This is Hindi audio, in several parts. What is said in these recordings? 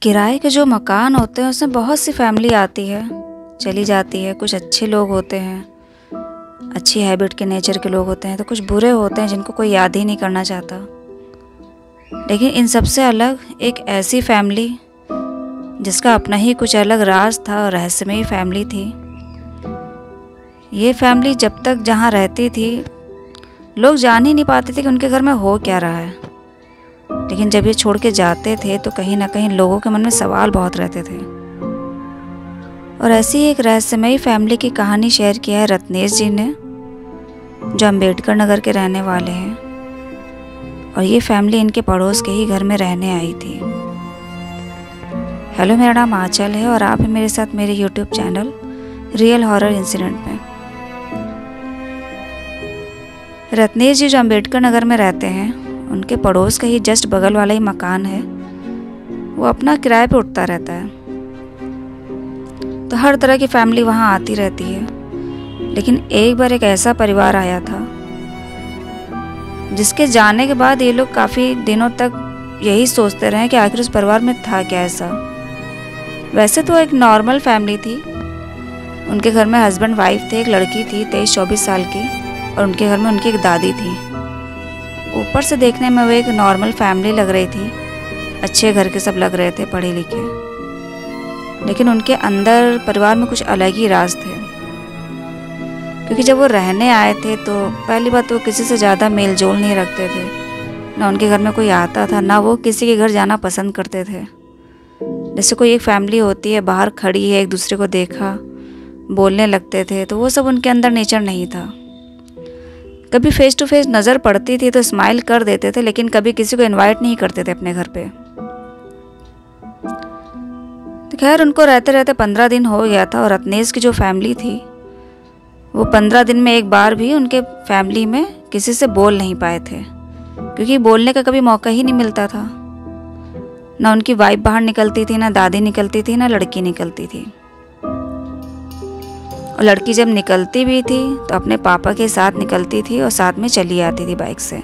किराए के जो मकान होते हैं उसमें बहुत सी फैमिली आती है, चली जाती है। कुछ अच्छे लोग होते हैं, अच्छी हैबिट के नेचर के लोग होते हैं, तो कुछ बुरे होते हैं जिनको कोई याद ही नहीं करना चाहता। लेकिन इन सब से अलग एक ऐसी फैमिली जिसका अपना ही कुछ अलग राज था और रहस्यमयी फैमिली थी। ये फैमिली जब तक जहाँ रहती थी लोग जान ही नहीं पाते थे कि उनके घर में हो क्या रहा है। लेकिन जब ये छोड़ के जाते थे तो कहीं ना कहीं लोगों के मन में सवाल बहुत रहते थे। और ऐसी एक रहस्यमयी फैमिली की कहानी शेयर किया है रत्नेश जी ने, जो अम्बेडकर नगर के रहने वाले हैं। और ये फैमिली इनके पड़ोस के ही घर में रहने आई थी। हेलो, मेरा नाम आंचल है और आप हैं मेरे साथ मेरे YouTube channel real horror incident में। रत्नेश जी जो अम्बेडकर नगर में रहते हैं, उनके पड़ोस का ही जस्ट बगल वाला ही मकान है। वो अपना किराए पे उठता रहता है, तो हर तरह की फैमिली वहाँ आती रहती है। लेकिन एक बार एक ऐसा परिवार आया था जिसके जाने के बाद ये लोग काफ़ी दिनों तक यही सोचते रहे कि आखिर उस परिवार में था क्या ऐसा। वैसे तो एक नॉर्मल फैमिली थी। उनके घर में हस्बैंड वाइफ थे, एक लड़की थी 23-24 साल की, और उनके घर में उनकी एक दादी थी। ऊपर से देखने में वो एक नॉर्मल फैमिली लग रही थी, अच्छे घर के सब लग रहे थे, पढ़े लिखे। लेकिन उनके अंदर परिवार में कुछ अलग ही राज थे। क्योंकि जब वो रहने आए थे तो पहली बात तो किसी से ज़्यादा मेल जोल नहीं रखते थे। ना उनके घर में कोई आता था, ना वो किसी के घर जाना पसंद करते थे। जैसे कोई एक फैमिली होती है, बाहर खड़ी है, एक दूसरे को देखा बोलने लगते थे, तो वो सब उनके अंदर नेचर नहीं था। कभी फेस टू फेस नज़र पड़ती थी तो स्माइल कर देते थे, लेकिन कभी किसी को इनवाइट नहीं करते थे अपने घर पे। तो खैर उनको रहते रहते 15 दिन हो गया था। और रत्नेश की जो फैमिली थी वो 15 दिन में एक बार भी उनके फैमिली में किसी से बोल नहीं पाए थे, क्योंकि बोलने का कभी मौका ही नहीं मिलता था। ना उनकी वाइफ बाहर निकलती थी, ना दादी निकलती थी, ना लड़की निकलती थी। और लड़की जब निकलती भी थी तो अपने पापा के साथ निकलती थी और साथ में चली आती थी बाइक से।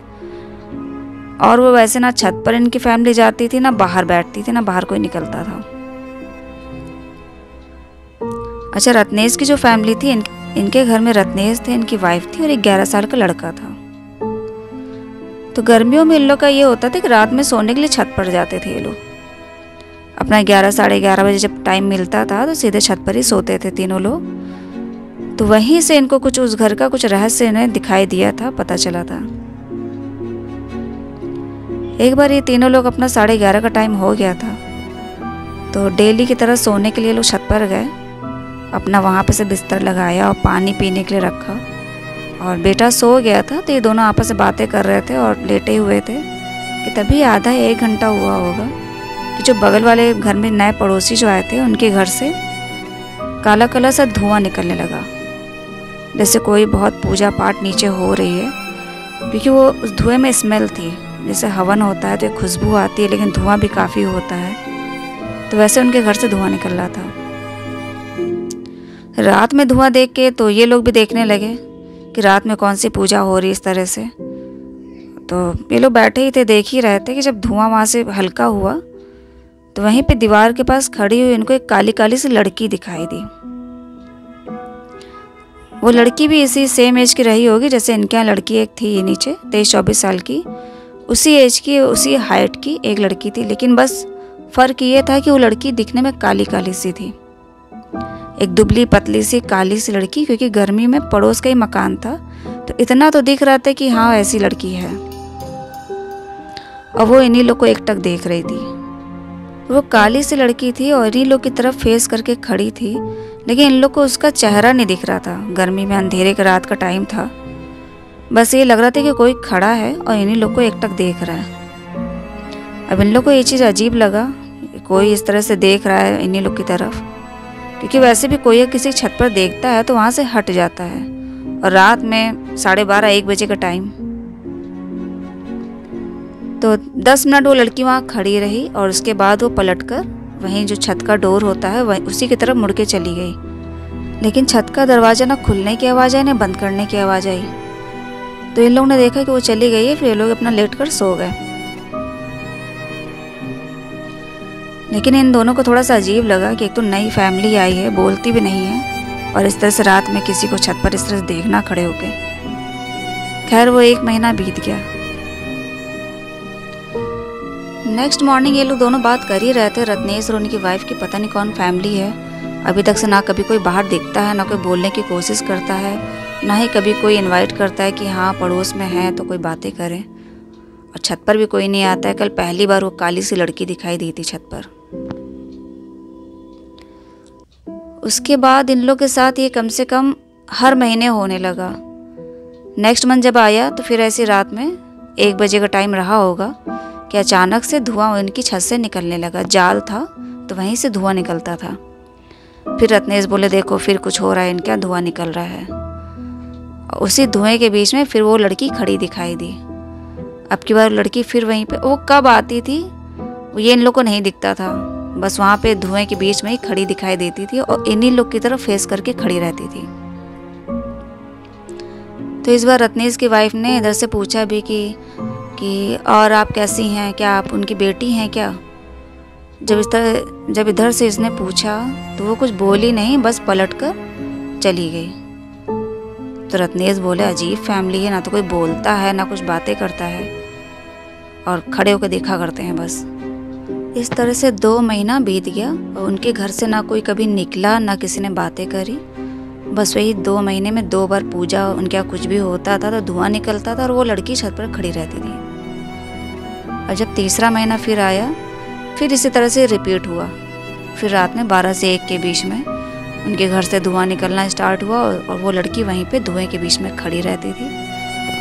और वो वैसे ना छत पर इनकी फैमिली जाती थी, ना बाहर बैठती थी, ना बाहर कोई निकलता था। अच्छा, रत्नेश की जो फैमिली थी, इनके घर में रत्नेश थे, इनकी वाइफ थी और एक 11 साल का लड़का था। तो गर्मियों में इन लोग का ये होता था कि रात में सोने के लिए छत पर जाते थे ये लोग। अपना 11 साढ़े 11 बजे जब टाइम मिलता था तो सीधे छत पर ही सोते थे तीनों लोग। तो वहीं से इनको कुछ उस घर का कुछ रहस्य इन्हें दिखाई दिया था, पता चला था। एक बार ये तीनों लोग अपना 11:30 का टाइम हो गया था, तो डेली की तरह सोने के लिए लोग छत पर गए। अपना वहाँ पे से बिस्तर लगाया और पानी पीने के लिए रखा। और बेटा सो गया था, तो ये दोनों आपस में बातें कर रहे थे और लेटे हुए थे कि तभी आधा 1 घंटा हुआ होगा कि जो बगल वाले घर में नए पड़ोसी जो आए थे, उनके घर से काला काला सा धुआं निकलने लगा, जैसे कोई बहुत पूजा पाठ नीचे हो रही है। क्योंकि वो उस धुएं में स्मेल थी, जैसे हवन होता है तो एक खुशबू आती है, लेकिन धुआं भी काफ़ी होता है। तो वैसे उनके घर से धुआं निकल रहा था। रात में धुआं देख के तो ये लोग भी देखने लगे कि रात में कौन सी पूजा हो रही इस तरह से। तो ये लोग बैठे ही थे, देख ही रहे थे कि जब धुआं वहाँ से हल्का हुआ तो वहीं पे दीवार के पास खड़ी हुई इनको एक काली काली सी लड़की दिखाई दी। वो लड़की भी इसी सेम एज की रही होगी जैसे इनके यहाँ लड़की एक थी ये नीचे 23-24 साल की, उसी एज की, उसी हाइट की एक लड़की थी। लेकिन बस फ़र्क ये था कि वो लड़की दिखने में काली काली सी थी, एक दुबली पतली सी काली सी लड़की। क्योंकि गर्मी में पड़ोस का ही मकान था, तो इतना तो दिख रहा था कि हाँ ऐसी लड़की है। और वो इन्हीं लोग को एकटक देख रही थी। वो काली सी लड़की थी और इन्हीं लोग की तरफ फेस करके खड़ी थी, लेकिन इन लोग को उसका चेहरा नहीं दिख रहा था। गर्मी में अंधेरे के रात का टाइम था, बस ये लग रहा था कि कोई खड़ा है और इन्हीं लोग को एकटक देख रहा है। अब इन लोग को ये चीज़ अजीब लगा, कोई इस तरह से देख रहा है इन्हीं लोग की तरफ। क्योंकि वैसे भी कोई किसी छत पर देखता है तो वहाँ से हट जाता है। और रात में 12:30-1 बजे का टाइम, तो 10 मिनट वो लड़की वहाँ खड़ी रही और उसके बाद वो पलटकर वहीं जो छत का डोर होता है वहीं उसी की तरफ मुड़ के चली गई। लेकिन छत का दरवाज़ा ना खुलने की आवाज़ आई ना बंद करने की आवाज़ आई। तो इन लोगों ने देखा कि वो चली गई है, फिर ये लोग अपना लेट कर सो गए। लेकिन इन दोनों को थोड़ा सा अजीब लगा कि एक तो नई फैमिली आई है, बोलती भी नहीं है, और इस तरह से रात में किसी को छत पर इस तरह से देखना खड़े होके। खैर वो 1 महीना बीत गया। नेक्स्ट मॉर्निंग ये लोग दोनों बात कर ही रहे थे, रत्नेश और उनकी वाइफ की पता नहीं कौन फैमिली है। अभी तक से ना कभी कोई बाहर दिखता है, ना कोई बोलने की कोशिश करता है, ना ही कभी कोई इनवाइट करता है कि हाँ पड़ोस में है तो कोई बातें करें। और छत पर भी कोई नहीं आता है। कल पहली बार वो काली सी लड़की दिखाई दी थी छत पर। उसके बाद इन लोग के साथ ये कम से कम हर महीने होने लगा। नेक्स्ट मंथ जब आया तो फिर ऐसी रात में 1 बजे का टाइम रहा होगा कि अचानक से धुआं इनकी छत से निकलने लगा। जाल था तो वहीं से धुआं निकलता था। फिर रत्नेश बोले देखो फिर कुछ हो रहा है, इनका धुआं निकल रहा है। उसी धुएं के बीच में फिर वो लड़की खड़ी दिखाई दी। अब की बार लड़की फिर वहीं पे, वो कब आती थी ये इन लोग को नहीं दिखता था, बस वहाँ पे धुएं के बीच में ही खड़ी दिखाई देती थी और इन्हीं लोग की तरफ फेस करके खड़ी रहती थी। तो इस बार रत्नेश की वाइफ ने इधर से पूछा भी कि और आप कैसी हैं, क्या आप उनकी बेटी हैं क्या। जब इधर से इसने पूछा तो वो कुछ बोली नहीं, बस पलट कर चली गई। तो रत्नेश बोले अजीब फैमिली है, ना तो कोई बोलता है ना कुछ बातें करता है और खड़े होकर देखा करते हैं बस। इस तरह से 2 महीना बीत गया और उनके घर से ना कोई कभी निकला, ना किसी ने बातें करी। बस वही 2 महीने में 2 बार पूजा, उनके यहाँ कुछ भी होता था तो धुआं निकलता था और वो लड़की छत पर खड़ी रहती थी। और जब तीसरा महीना फिर आया, फिर इसी तरह से रिपीट हुआ। फिर रात में 12 से 1 के बीच में उनके घर से धुआं निकलना स्टार्ट हुआ और वो लड़की वहीं पे धुएं के बीच में खड़ी रहती थी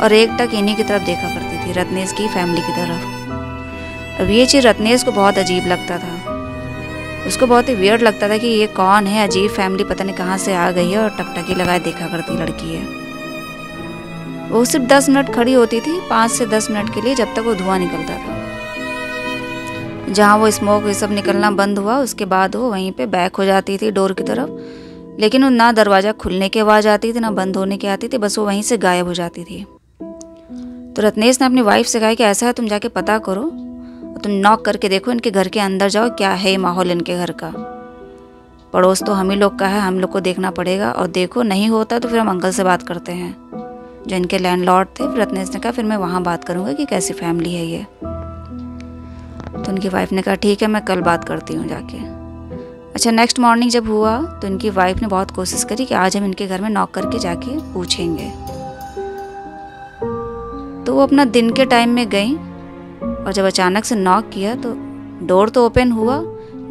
और एक टक इन्हीं की तरफ देखा करती थी, रत्नेश की फैमिली की तरफ। अब ये चीज़ रत्नेश को बहुत अजीब लगता था। उसको बहुत ही वियर्ड लगता था कि ये कौन है, अजीब फैमिली पता नहीं कहाँ से आ गई है और टकटकी लगाए देखा करती लड़की है। वो सिर्फ 10 मिनट खड़ी होती थी, 5 से 10 मिनट के लिए, जब तक वो धुआं निकलता था। जहाँ वो स्मोक ये सब निकलना बंद हुआ उसके बाद वो वहीं पे बैक हो जाती थी डोर की तरफ। लेकिन वो ना दरवाज़ा खुलने की आवाज़ आती थी ना बंद होने की आती थी, बस वो वहीं से गायब हो जाती थी। तो रत्नेश ने अपनी वाइफ से कहा कि ऐसा है तुम जाके पता करो, तुम नॉक करके देखो इनके घर के अंदर जाओ, क्या है माहौल इनके घर का। पड़ोस तो हम ही लोग का है, हम लोग को देखना पड़ेगा, और देखो नहीं होता तो फिर हम अंकल से बात करते हैं जो इनके लैंडलॉर्ड थे। फिर रत्नेश ने कहा फिर मैं वहाँ बात करूँगा कि कैसी फैमिली है ये। तो उनकी वाइफ ने कहा ठीक है मैं कल बात करती हूँ जाके। अच्छा, नेक्स्ट मॉर्निंग जब हुआ तो इनकी वाइफ ने बहुत कोशिश करी कि आज हम इनके घर में नॉक करके जाके पूछेंगे। तो वो अपना दिन के टाइम में गई और जब अचानक से नॉक किया तो डोर तो ओपन हुआ,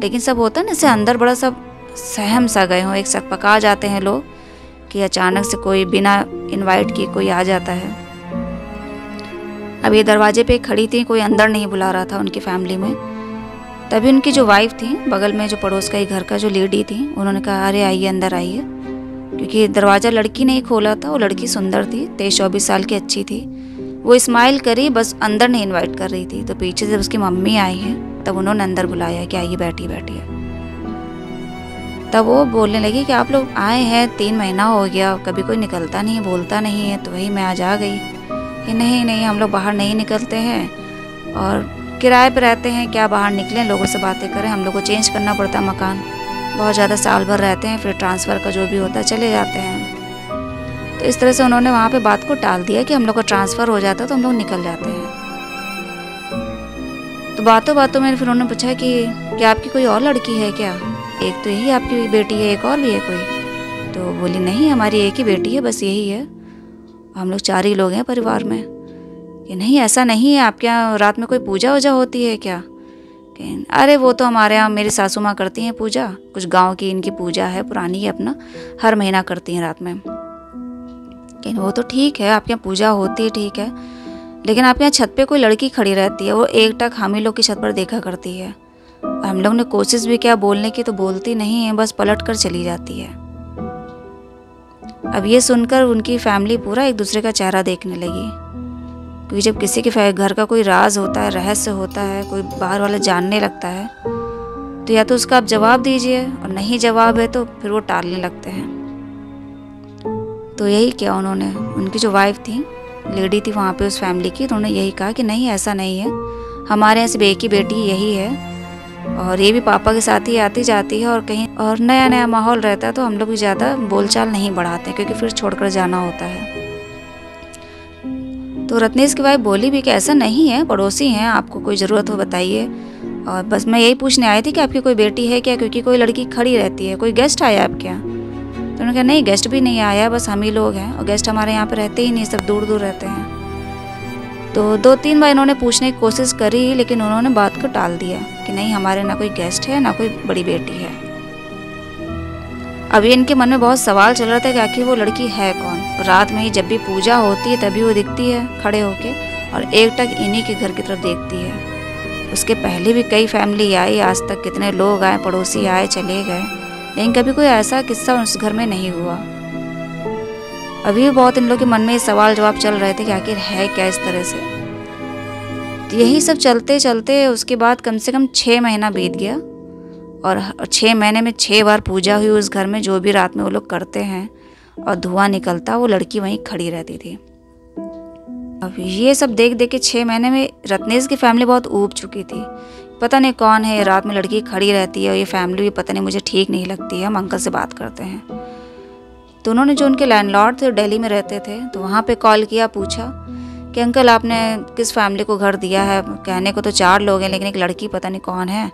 लेकिन सब होता है ना, इससे अंदर बड़ा सब सहम सा गए हों, एक सकपका जाते हैं लोग कि अचानक से कोई बिना इनवाइट किए कोई आ जाता है। अब ये दरवाजे पे खड़ी थी, कोई अंदर नहीं बुला रहा था उनकी फैमिली में। तभी उनकी जो वाइफ थी बगल में, जो पड़ोस का ही घर का जो लेडी थी, उन्होंने कहा अरे आइए अंदर आइए, क्योंकि दरवाज़ा लड़की ने ही खोला था। वो लड़की सुंदर थी, 23-24 साल की, अच्छी थी। वो स्माइल करी, बस अंदर नहीं इनवाइट कर रही थी। तो पीछे जब उसकी मम्मी आई है तब उन्होंने अंदर बुलाया कि आइए बैठिए बैठिए। तब वो बोलने लगी कि आप लोग आए हैं, 3 महीना हो गया, कभी कोई निकलता नहीं, बोलता नहीं है, तो वही मैं आज आ गई। कि नहीं हम लोग बाहर नहीं निकलते हैं और किराए पे रहते हैं, क्या बाहर निकलें, लोगों से बातें करें, हम लोग को चेंज करना पड़ता है मकान, बहुत ज़्यादा साल भर रहते हैं, फिर ट्रांसफ़र का जो भी होता है चले जाते हैं। तो इस तरह से उन्होंने वहाँ पे बात को टाल दिया कि हम लोग का ट्रांसफ़र हो जाता है तो हम लोग निकल जाते हैं। तो बातों बातों में फिर उन्होंने पूछा कि क्या आपकी कोई और लड़की है क्या, एक तो यही आपकी बेटी है, एक और भी है कोई। तो बोली नहीं हमारी एक ही बेटी है, बस यही है, हम लोग 4 ही लोग हैं परिवार में। कि नहीं ऐसा नहीं है, आपके यहाँ रात में कोई पूजा वूजा होती है क्या। कि अरे वो तो हमारे यहाँ मेरी सासू माँ करती हैं पूजा, कुछ गांव की इनकी पूजा है पुरानी, अपना हर महीना करती हैं रात में। कि वो तो ठीक है, आपके यहाँ पूजा होती है ठीक है, लेकिन आपके यहाँ छत पे कोई लड़की खड़ी रहती है, वो एक टक हम ही लोग की छत पर देखा करती है। और हम लोग ने कोशिश भी किया बोलने की तो बोलती नहीं है, बस पलट कर चली जाती है। अब ये सुनकर उनकी फैमिली पूरा एक दूसरे का चेहरा देखने लगी, क्योंकि जब किसी के घर का कोई राज होता है, रहस्य होता है, कोई बाहर वाला जानने लगता है, तो या तो उसका आप जवाब दीजिए, और नहीं जवाब है तो फिर वो टालने लगते हैं। तो यही किया उन्होंने। उनकी जो वाइफ थी, लेडी थी वहाँ पे उस फैमिली की, तो उन्होंने यही कहा कि नहीं ऐसा नहीं है, हमारे यहाँ सिर्फ एक ही बेटी यही है, और ये भी पापा के साथ ही आती जाती है, और कहीं और नया नया माहौल रहता है तो हम लोग भी ज़्यादा बोलचाल नहीं बढ़ाते क्योंकि फिर छोड़कर जाना होता है। तो रत्नेश की वाइफ बोली भी कि ऐसा नहीं है, पड़ोसी हैं, आपको कोई ज़रूरत हो बताइए, और बस मैं यही पूछने आई थी कि आपकी कोई बेटी है क्या, क्योंकि कोई लड़की खड़ी रहती है, कोई गेस्ट आया आपके यहाँ? तो उन्होंने कहा नहीं, गेस्ट भी नहीं आया, बस हम ही लोग हैं, और गेस्ट हमारे यहाँ पे रहते ही नहीं, सब दूर दूर रहते हैं। तो 2-3 बार इन्होंने पूछने की कोशिश करी, लेकिन उन्होंने बात को टाल दिया कि नहीं, हमारे ना कोई गेस्ट है ना कोई बड़ी बेटी है। अभी इनके मन में बहुत सवाल चल रहा था कि आखिर वो लड़की है कौन। रात में ही जब भी पूजा होती है तभी वो दिखती है खड़े होके, और एकटक इन्हीं के घर की तरफ देखती है। उसके पहले भी कई फैमिली आई, आज तक कितने लोग आए, पड़ोसी आए चले गए, लेकिन कभी कोई ऐसा किस्सा उस घर में नहीं हुआ। अभी भी बहुत इन लोगों के मन में सवाल जवाब चल रहे थे कि आखिर है क्या इस तरह से। तो यही सब चलते चलते उसके बाद कम से कम 6 महीना बीत गया, और 6 महीने में 6 बार पूजा हुई उस घर में, जो भी रात में वो लोग करते हैं, और धुआं निकलता, वो लड़की वहीं खड़ी रहती थी। अब ये सब देख देख के 6 महीने में रत्नेश की फैमिली बहुत ऊब चुकी थी। पता नहीं कौन है, रात में लड़की खड़ी रहती है, और ये फैमिली भी पता नहीं, मुझे ठीक नहीं लगती है, हम अंकल से बात करते हैं। तो उन्होंने जो उनके लैंडलॉर्ड थे, दिल्ली में रहते थे, तो वहाँ पे कॉल किया, पूछा कि अंकल आपने किस फैमिली को घर दिया है? कहने को तो 4 लोग हैं, लेकिन एक लड़की पता नहीं कौन है,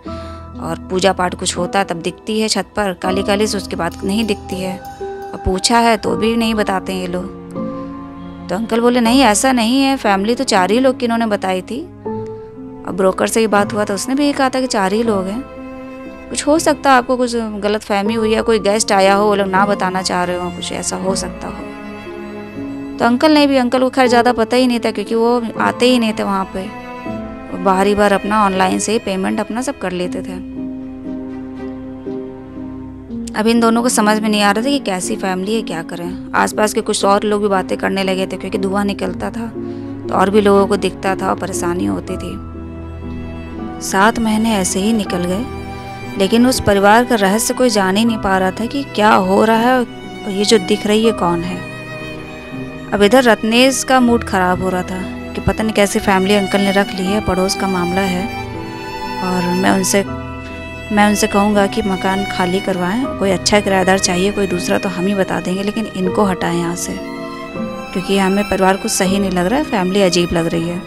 और पूजा पाठ कुछ होता है तब दिखती है छत पर काली काली से, उसके बाद नहीं दिखती है, और पूछा है तो भी नहीं बताते हैं ये लोग। तो अंकल बोले नहीं, ऐसा नहीं है, फैमिली तो 4 ही लोग की इन्होंने बताई थी। अब ब्रोकर से ही बात हुआ तो उसने भी कहा था कि 4 ही लोग हैं, कुछ हो सकता है आपको कुछ गलत फहमी हुई है, कोई गेस्ट आया हो, वो लोग ना बताना चाह रहे हो, कुछ ऐसा हो सकता हो। तो अंकल को खैर ज़्यादा पता ही नहीं था, क्योंकि वो आते ही नहीं थे वहाँ पे, वो बाहरी बार अपना ऑनलाइन से ही पेमेंट अपना सब कर लेते थे। अब इन दोनों को समझ में नहीं आ रहा था कि कैसी फैमिली है, क्या करें। आसपास के कुछ और लोग भी बातें करने लगे थे, क्योंकि धुआं निकलता था तो और भी लोगों को दिखता था और परेशानी होती थी। 7 महीने ऐसे ही निकल गए, लेकिन उस परिवार का रहस्य कोई जान ही नहीं पा रहा था कि क्या हो रहा है, और ये जो दिख रही है कौन है। अब इधर रत्नेश का मूड ख़राब हो रहा था कि पता नहीं कैसी फैमिली अंकल ने रख ली है, पड़ोस का मामला है, और मैं उनसे कहूँगा कि मकान खाली करवाएं, कोई अच्छा किराएदार चाहिए, कोई दूसरा तो हम ही बता देंगे, लेकिन इनको हटाएं यहाँ से, क्योंकि हमें परिवार को सही नहीं लग रहा है, फैमिली अजीब लग रही है।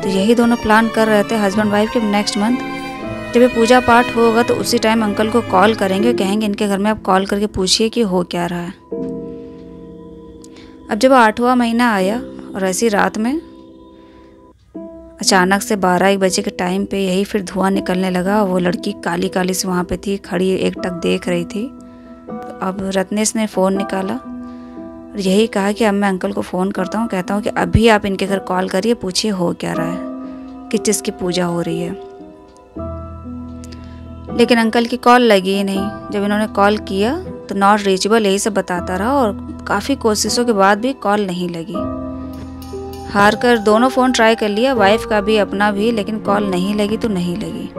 तो यही दोनों प्लान कर रहे थे हस्बैंड वाइफ कि नेक्स्ट मंथ जब ये पूजा पाठ होगा तो उसी टाइम अंकल को कॉल करेंगे, कहेंगे इनके घर में आप कॉल करके पूछिए कि हो क्या रहा है। अब जब 8वां महीना आया और ऐसी रात में अचानक से 12-1 बजे के टाइम पे यही फिर धुआं निकलने लगा, वो लड़की काली काली से वहाँ पे थी खड़ी, एकटक देख रही थी। तो अब रत्नेश ने फ़ोन निकाला और यही कहा कि अब मैं अंकल को फ़ोन करता हूँ, कहता हूँ कि अभी आप इनके घर कॉल करिए, पूछिए हो क्या रहा है, किस चीज़ की पूजा हो रही है। लेकिन अंकल की कॉल लगी ही नहीं। जब इन्होंने कॉल किया तो नॉट रीचेबल यही सब बताता रहा, और काफ़ी कोशिशों के बाद भी कॉल नहीं लगी। हार कर दोनों फ़ोन ट्राई कर लिया, वाइफ का भी अपना भी, लेकिन कॉल नहीं लगी तो नहीं लगी।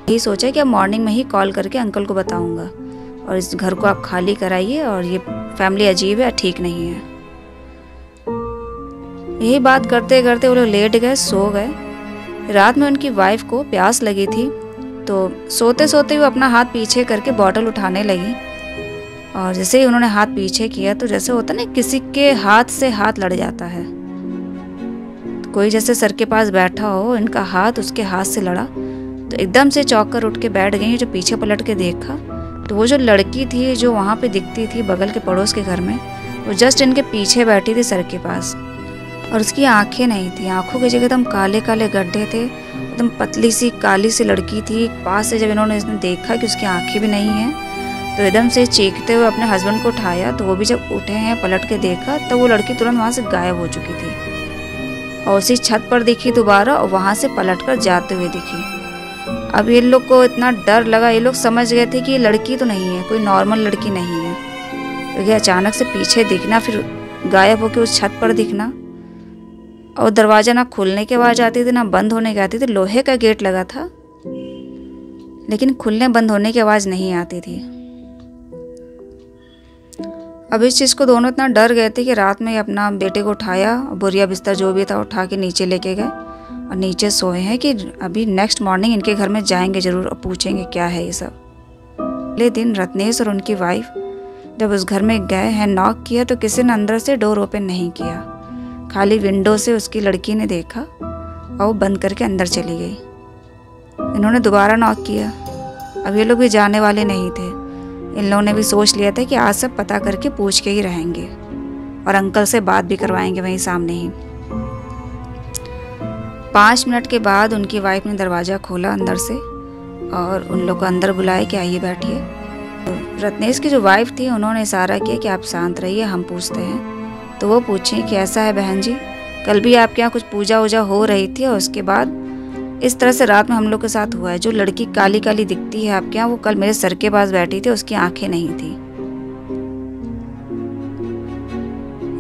यही सोचा कि अब मॉर्निंग में ही कॉल करके अंकल को बताऊंगा, और इस घर को आप खाली कराइए, और ये फैमिली अजीब है, ठीक नहीं है। यही बात करते करते वो लोग लेट गए, सो गए। रात में उनकी वाइफ को प्यास लगी थी, तो सोते सोते वो अपना हाथ पीछे करके बॉटल उठाने लगी, और जैसे ही उन्होंने हाथ पीछे किया तो जैसे होता ना किसी के हाथ से हाथ लड़ जाता है, तो कोई जैसे सर के पास बैठा हो, इनका हाथ उसके हाथ से लड़ा, तो एकदम से चौंक कर उठ के बैठ गई। जो पीछे पलट के देखा तो वो जो लड़की थी जो वहाँ पे दिखती थी बगल के पड़ोस के घर में, वो जस्ट इनके पीछे बैठी थी सर के पास, और उसकी आंखें नहीं थी, आंखों की जगह एकदम काले काले गड्ढे थे, एकदम पतली सी काली सी लड़की थी। पास से जब इन्होंने इसने देखा कि उसकी आंखें भी नहीं हैं, तो एकदम से चीखते हुए अपने हस्बैंड को उठाया, तो वो भी जब उठे हैं पलट के देखा तो वो लड़की तुरंत वहाँ से गायब हो चुकी थी, और उसी छत पर दिखी दोबारा, और वहाँ से पलट कर जाते हुए दिखी। अब ये लोग को इतना डर लगा, ये लोग समझ गए थे कि ये लड़की तो नहीं है, कोई नॉर्मल लड़की नहीं है, क्योंकि अचानक से पीछे दिखना, फिर गायब होकर उस छत पर दिखना, और दरवाज़ा ना खुलने की आवाज़ आती थी ना बंद होने की आती थी। लोहे का गेट लगा था, लेकिन खुलने बंद होने की आवाज़ नहीं आती थी। अब इस चीज़ को दोनों इतना डर गए थे कि रात में अपना बेटे को उठाया, बोरिया बिस्तर जो भी था उठा के नीचे लेके गए, और नीचे सोए हैं कि अभी नेक्स्ट मॉर्निंग इनके घर में जाएंगे ज़रूर और पूछेंगे क्या है ये सब। अगले दिन रत्नेश और उनकी वाइफ जब उस घर में गए हैं, नॉक किया तो किसी ने अंदर से डोर ओपन नहीं किया, खाली विंडो से उसकी लड़की ने देखा और वो बंद करके अंदर चली गई। इन्होंने दोबारा नॉक किया, अब ये लोग भी जाने वाले नहीं थे। इन लोगों ने भी सोच लिया था कि आज सब पता करके पूछ के ही रहेंगे और अंकल से बात भी करवाएंगे वहीं सामने ही। 5 मिनट के बाद उनकी वाइफ ने दरवाज़ा खोला अंदर से और उन लोग को अंदर बुलाया कि आइए बैठिए। रत्नेश की जो वाइफ थी उन्होंने इशारा किया कि आप शांत रहिए, हम पूछते हैं। तो वो पूछें कि ऐसा है बहन जी, कल भी आपके यहाँ कुछ पूजा वूजा हो रही थी और उसके बाद इस तरह से रात में हम लोग के साथ हुआ है। जो लड़की काली काली दिखती है आपके यहाँ, वो कल मेरे सर के पास बैठी थी, उसकी आंखें नहीं थी।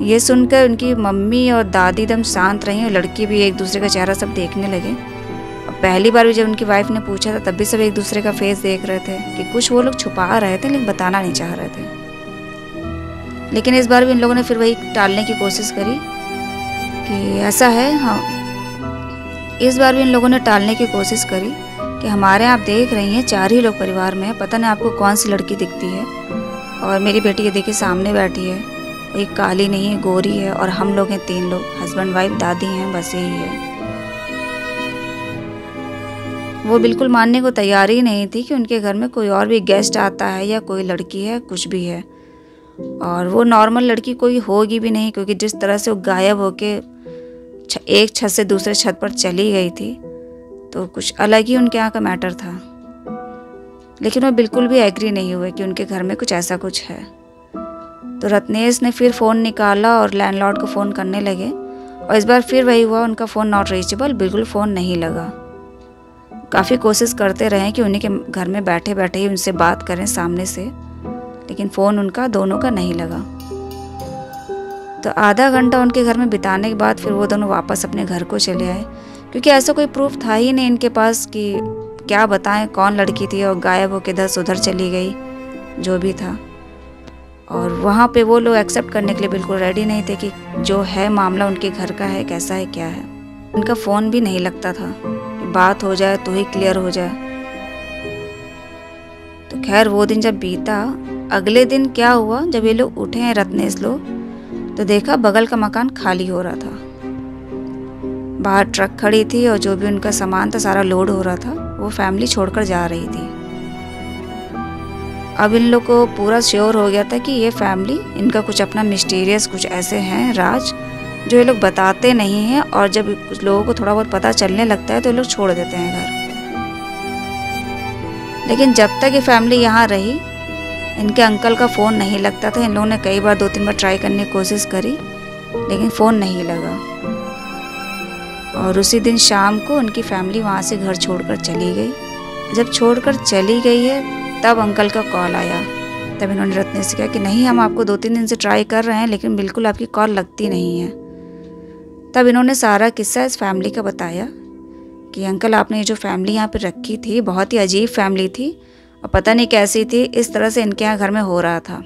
ये सुनकर उनकी मम्मी और दादी एकदम शांत रही और लड़की भी एक दूसरे का चेहरा सब देखने लगे। और पहली बार भी जब उनकी वाइफ ने पूछा था तब भी सब एक दूसरे का फेस देख रहे थे कि कुछ वो लोग छुपा रहे थे लेकिन बताना नहीं चाह रहे थे। लेकिन इस बार भी इन लोगों ने फिर वही टालने की कोशिश करी कि ऐसा है। हाँ, इस बार भी इन लोगों ने टालने की कोशिश करी कि हमारे यहाँ आप देख रही हैं 4 ही लोग परिवार में हैं, पता नहीं आपको कौन सी लड़की दिखती है। और मेरी बेटी ये देखिए सामने बैठी है, एक काली नहीं है, गोरी है, और हम लोग हैं 3 लोग, हस्बैंड वाइफ दादी हैं, बस यही है। वो बिल्कुल मानने को तैयार ही नहीं थी कि उनके घर में कोई और भी गेस्ट आता है या कोई लड़की है, कुछ भी है। और वो नॉर्मल लड़की कोई होगी भी नहीं, क्योंकि जिस तरह से वो गायब होके एक छत से दूसरे छत पर चली गई थी तो कुछ अलग ही उनके यहाँ का मैटर था। लेकिन वो बिल्कुल भी एग्री नहीं हुए कि उनके घर में कुछ ऐसा कुछ है। तो रत्नेश ने फिर फ़ोन निकाला और लैंडलॉर्ड को फ़ोन करने लगे और इस बार फिर वही हुआ, उनका फ़ोन नॉट रीचेबल, बिल्कुल फ़ोन नहीं लगा। काफ़ी कोशिश करते रहे कि उन्हीं के घर में बैठे बैठे ही उनसे बात करें सामने से, लेकिन फ़ोन उनका दोनों का नहीं लगा। तो आधा घंटा उनके घर में बिताने के बाद फिर वो दोनों वापस अपने घर को चले आए, क्योंकि ऐसा कोई प्रूफ था ही नहीं इनके पास कि क्या बताएं कौन लड़की थी और गायब होकर इधर उधर चली गई, जो भी था। और वहाँ पे वो लोग एक्सेप्ट करने के लिए बिल्कुल रेडी नहीं थे कि जो है मामला उनके घर का है, कैसा है, क्या है। उनका फ़ोन भी नहीं लगता था कि बात हो जाए तो ही क्लियर हो जाए। तो खैर वो दिन जब बीता, अगले दिन क्या हुआ, जब ये लोग उठे हैं रत्नेश लोग, तो देखा बगल का मकान खाली हो रहा था। बाहर ट्रक खड़ी थी और जो भी उनका सामान था सारा लोड हो रहा था, वो फैमिली छोड़कर जा रही थी। अब इन लोग को पूरा श्योर हो गया था कि ये फैमिली, इनका कुछ अपना मिस्टीरियस कुछ ऐसे हैं राज जो ये लोग बताते नहीं हैं, और जब कुछ लोगों को थोड़ा बहुत पता चलने लगता है तो ये लोग छोड़ देते हैं घर। लेकिन जब तक ये फैमिली यहाँ रही, इनके अंकल का फ़ोन नहीं लगता था। इन लोगों ने कई बार 2-3 बार ट्राई करने की कोशिश करी लेकिन फ़ोन नहीं लगा। और उसी दिन शाम को उनकी फैमिली वहाँ से घर छोड़कर चली गई। जब छोड़कर चली गई है तब अंकल का कॉल आया। तब इन्होंने रत्नेश से कहा कि नहीं, हम आपको 2-3 दिन से ट्राई कर रहे हैं लेकिन बिल्कुल आपकी कॉल लगती नहीं है। तब इन्होंने सारा किस्सा इस फैमिली का बताया कि अंकल आपने ये जो फैमिली यहाँ पर रखी थी बहुत ही अजीब फैमिली थी और पता नहीं कैसी थी, इस तरह से इनके यहाँ घर में हो रहा था।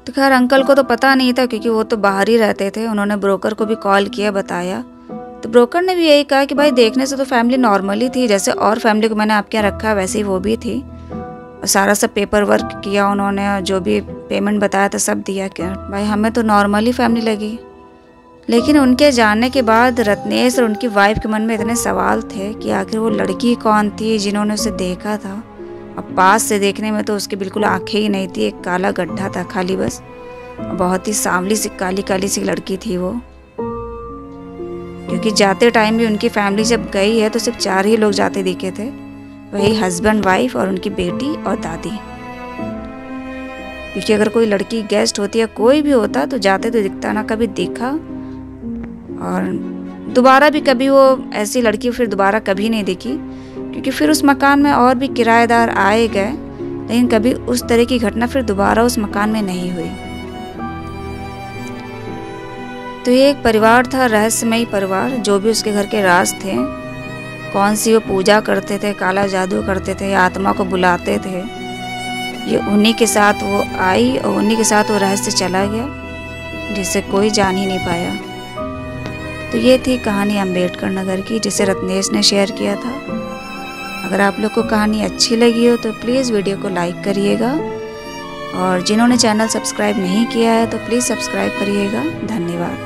तो खैर अंकल को तो पता नहीं था क्योंकि वो तो बाहर ही रहते थे। उन्होंने ब्रोकर को भी कॉल किया, बताया, तो ब्रोकर ने भी यही कहा कि भाई देखने से तो फैमिली नॉर्मली थी, जैसे और फैमिली को मैंने आपके यहाँ रखा वैसे ही वो भी थी। और सारा सब पेपर वर्क किया उन्होंने और जो भी पेमेंट बताया था सब दिया। क्या भाई हमें तो नॉर्मली फैमिली लगी। लेकिन उनके जाने के बाद रत्नेश और उनकी वाइफ के मन में इतने सवाल थे कि आखिर वो लड़की कौन थी जिन्होंने उसे देखा था। अब पास से देखने में तो उसकी बिल्कुल आंखें ही नहीं थी, एक काला गड्ढा था खाली बस। बहुत ही सांवली सी काली काली सी लड़की थी वो। क्योंकि जाते टाइम भी उनकी फैमिली जब गई है तो सिर्फ 4 ही लोग जाते दिखे थे, वही हस्बैंड वाइफ और उनकी बेटी और दादी। क्योंकि अगर कोई लड़की गेस्ट होती या कोई भी होता तो जाते तो दिखता, ना कभी दिखा। और दोबारा भी कभी वो ऐसी लड़की फिर दोबारा कभी नहीं दिखी, क्योंकि फिर उस मकान में और भी किराएदार आए गए लेकिन कभी उस तरह की घटना फिर दोबारा उस मकान में नहीं हुई। तो ये एक परिवार था, रहस्यमयी परिवार। जो भी उसके घर के राज थे, कौन सी वो पूजा करते थे, काला जादू करते थे, आत्मा को बुलाते थे, ये उन्हीं के साथ वो आई और उन्हीं के साथ वो रहस्य चला गया जिसे कोई जान ही नहीं पाया। तो ये थी कहानी अम्बेडकर नगर की, जिसे रत्नेश ने शेयर किया था। अगर आप लोग को कहानी अच्छी लगी हो तो प्लीज़ वीडियो को लाइक करिएगा, और जिन्होंने चैनल सब्सक्राइब नहीं किया है तो प्लीज़ सब्सक्राइब करिएगा। धन्यवाद।